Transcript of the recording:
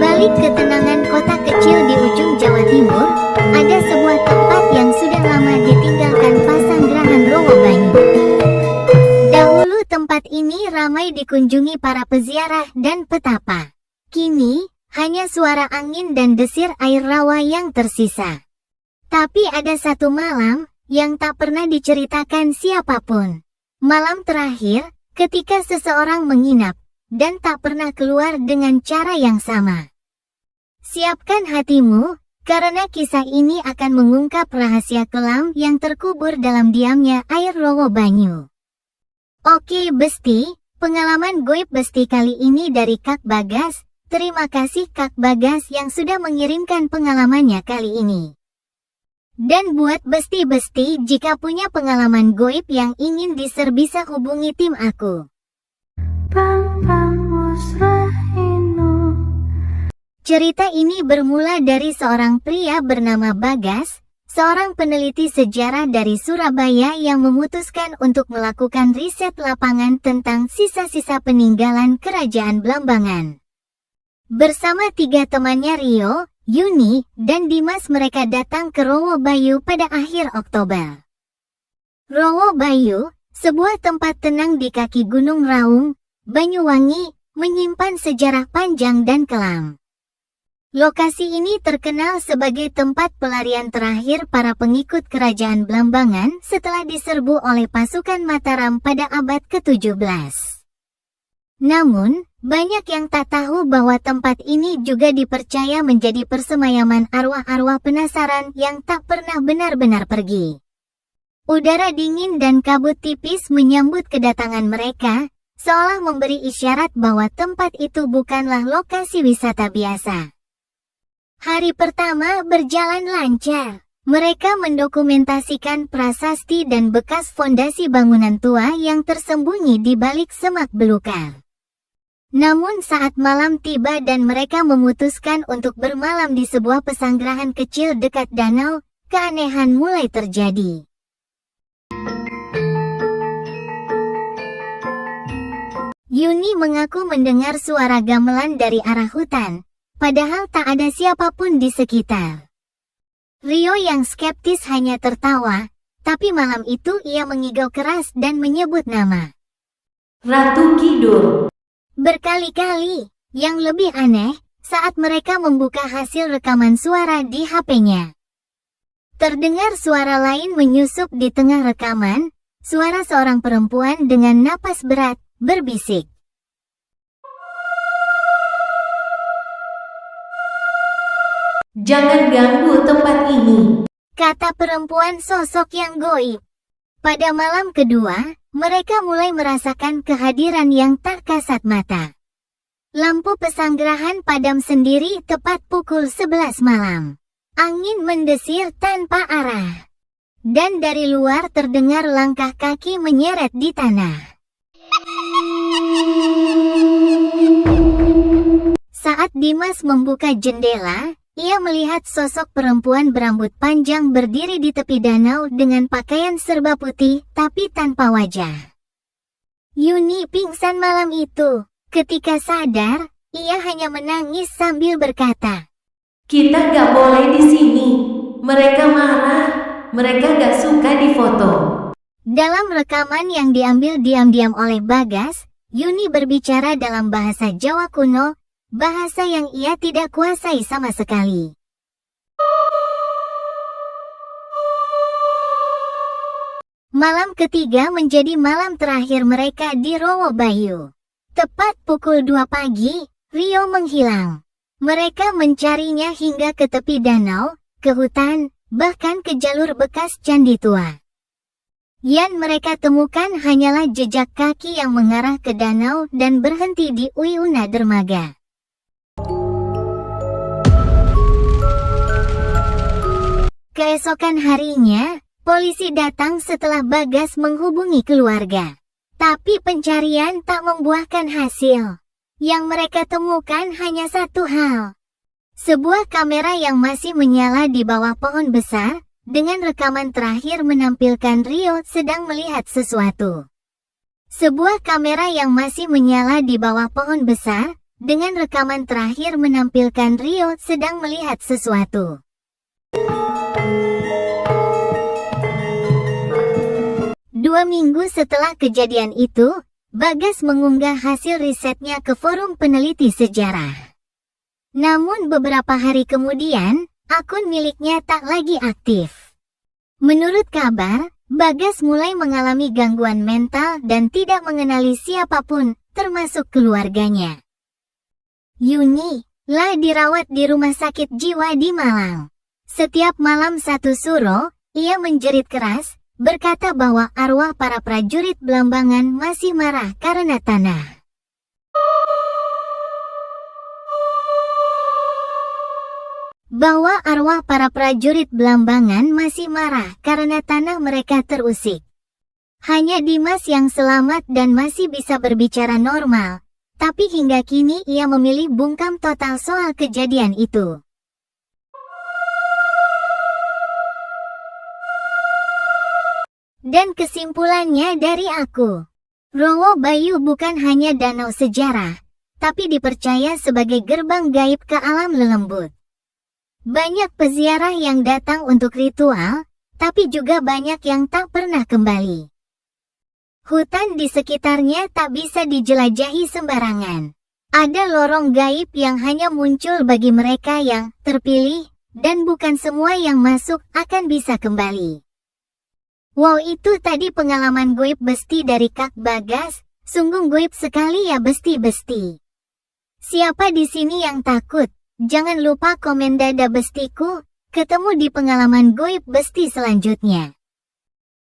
balik ketenangan kota kecil di ujung Jawa Timur, ada sebuah tempat yang sudah lama ditinggalkan Pasanggerahan Rowobanyu. Dahulu tempat ini ramai dikunjungi para peziarah dan petapa. Kini, hanya suara angin dan desir air rawa yang tersisa. Tapi ada satu malam yang tak pernah diceritakan siapapun. Malam terakhir, ketika seseorang menginap dan tak pernah keluar dengan cara yang sama. Siapkan hatimu, karena kisah ini akan mengungkap rahasia kelam yang terkubur dalam diamnya air Rowobanyu. Oke Besti, pengalaman goib Besti kali ini dari Kak Bagas. Terima kasih Kak Bagas yang sudah mengirimkan pengalamannya kali ini. Dan buat Besti-Besti, jika punya pengalaman goib yang ingin di-share bisa hubungi tim aku. Cerita ini bermula dari seorang pria bernama Bagas, seorang peneliti sejarah dari Surabaya yang memutuskan untuk melakukan riset lapangan tentang sisa-sisa peninggalan Kerajaan Blambangan. Bersama 3 temannya Rio, Yuni, dan Dimas mereka datang ke Rowobanyu pada akhir Oktober. Rowobanyu, sebuah tempat tenang di kaki Gunung Raung, Banyuwangi, menyimpan sejarah panjang dan kelam. Lokasi ini terkenal sebagai tempat pelarian terakhir para pengikut Kerajaan Blambangan setelah diserbu oleh pasukan Mataram pada abad ke-17. Namun, banyak yang tak tahu bahwa tempat ini juga dipercaya menjadi persemayaman arwah-arwah penasaran yang tak pernah benar-benar pergi. Udara dingin dan kabut tipis menyambut kedatangan mereka, seolah memberi isyarat bahwa tempat itu bukanlah lokasi wisata biasa. Hari pertama berjalan lancar. Mereka mendokumentasikan prasasti dan bekas fondasi bangunan tua yang tersembunyi di balik semak belukar. Namun saat malam tiba dan mereka memutuskan untuk bermalam di sebuah pesanggerahan kecil dekat danau, keanehan mulai terjadi. Yuni mengaku mendengar suara gamelan dari arah hutan, padahal tak ada siapapun di sekitar. Rio yang skeptis hanya tertawa, tapi malam itu ia mengigau keras dan menyebut nama Ratu Kidul. Berkali-kali, yang lebih aneh, saat mereka membuka hasil rekaman suara di HP-nya. Terdengar suara lain menyusup di tengah rekaman, suara seorang perempuan dengan napas berat, berbisik. Jangan ganggu tempat ini, kata perempuan sosok yang goib. Pada malam kedua, mereka mulai merasakan kehadiran yang tak kasat mata. Lampu pesanggerahan padam sendiri tepat pukul 11 malam. Angin mendesir tanpa arah. Dan dari luar terdengar langkah kaki menyeret di tanah. Saat Dimas membuka jendela, ia melihat sosok perempuan berambut panjang berdiri di tepi danau dengan pakaian serba putih tapi tanpa wajah. Yuni pingsan malam itu. Ketika sadar, ia hanya menangis sambil berkata, "Kita gak boleh di sini. Mereka marah. Mereka gak suka difoto." Dalam rekaman yang diambil diam-diam oleh Bagas, Yuni berbicara dalam bahasa Jawa kuno, bahasa yang ia tidak kuasai sama sekali. Malam ketiga menjadi malam terakhir mereka di Rowobanyu. Tepat pukul 2 pagi, Rio menghilang. Mereka mencarinya hingga ke tepi danau, ke hutan, bahkan ke jalur bekas candi tua. Yang mereka temukan hanyalah jejak kaki yang mengarah ke danau dan berhenti di Uyuna Dermaga. Keesokan harinya, polisi datang setelah Bagas menghubungi keluarga. Tapi pencarian tak membuahkan hasil. Yang mereka temukan hanya satu hal. Sebuah kamera yang masih menyala di bawah pohon besar, dengan rekaman terakhir menampilkan Rio sedang melihat sesuatu. Sebuah kamera yang masih menyala di bawah pohon besar, dengan rekaman terakhir menampilkan Rio sedang melihat sesuatu. Dua minggu setelah kejadian itu, Bagas mengunggah hasil risetnya ke forum peneliti sejarah. Namun beberapa hari kemudian, akun miliknya tak lagi aktif. Menurut kabar, Bagas mulai mengalami gangguan mental dan tidak mengenali siapapun, termasuk keluarganya. Yuni lah dirawat di rumah sakit jiwa di Malang. Setiap malam satu suro, ia menjerit keras, berkata bahwa arwah para prajurit Belambangan masih marah karena tanah. Bahwa arwah para prajurit Belambangan masih marah karena tanah mereka terusik. Hanya Dimas yang selamat dan masih bisa berbicara normal, tapi hingga kini ia memilih bungkam total soal kejadian itu. Dan kesimpulannya dari aku, Rowo Bayu bukan hanya danau sejarah, tapi dipercaya sebagai gerbang gaib ke alam lelembut. Banyak peziarah yang datang untuk ritual, tapi juga banyak yang tak pernah kembali. Hutan di sekitarnya tak bisa dijelajahi sembarangan. Ada lorong gaib yang hanya muncul bagi mereka yang terpilih, dan bukan semua yang masuk akan bisa kembali. Wow, itu tadi pengalaman goib besti dari Kak Bagas, sungguh goib sekali ya besti-besti. Siapa di sini yang takut? Jangan lupa komen dada bestiku, ketemu di pengalaman goib besti selanjutnya.